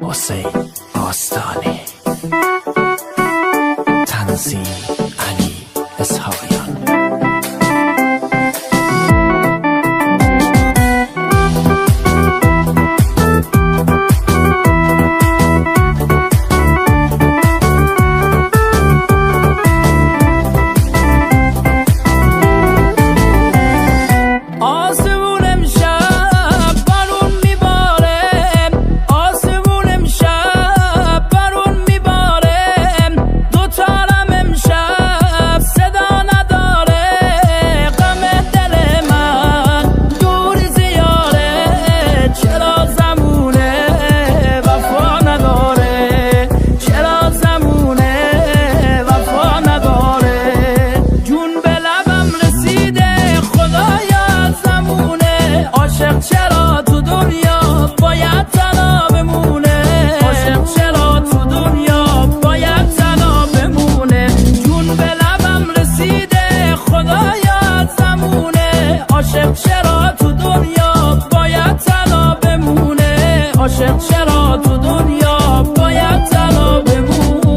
حسین آستانی، تنظیم علی اسحاقیان. چرا تو دنیا باید تنها بمونه؟ عاشق چرا تو دنیا باید تنها بمونه؟ جون به لبم رسیده خدایا زمونه. عاشق چرا تو دنیا باید تنها بمونه؟ عاشق چرا تو دنیا باید تنها بمونه؟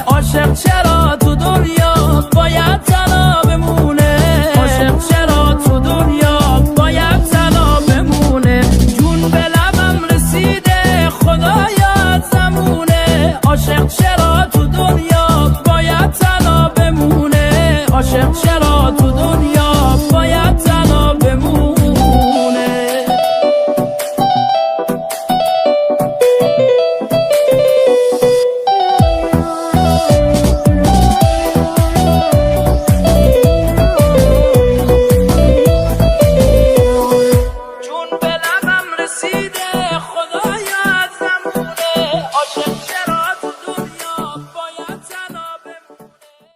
عاشق چرا تو دنیا باید تنها بمونه؟ عاشق چرا تو دنیا باید تنها بمونه؟ جون به لبم رسیده خدایا زمونه. عاشق چرا تو دنیا باید تنها بمونه؟ عاشق چرا تو دنیا باید تنها بمونه؟ خدایا زمونه. عاشق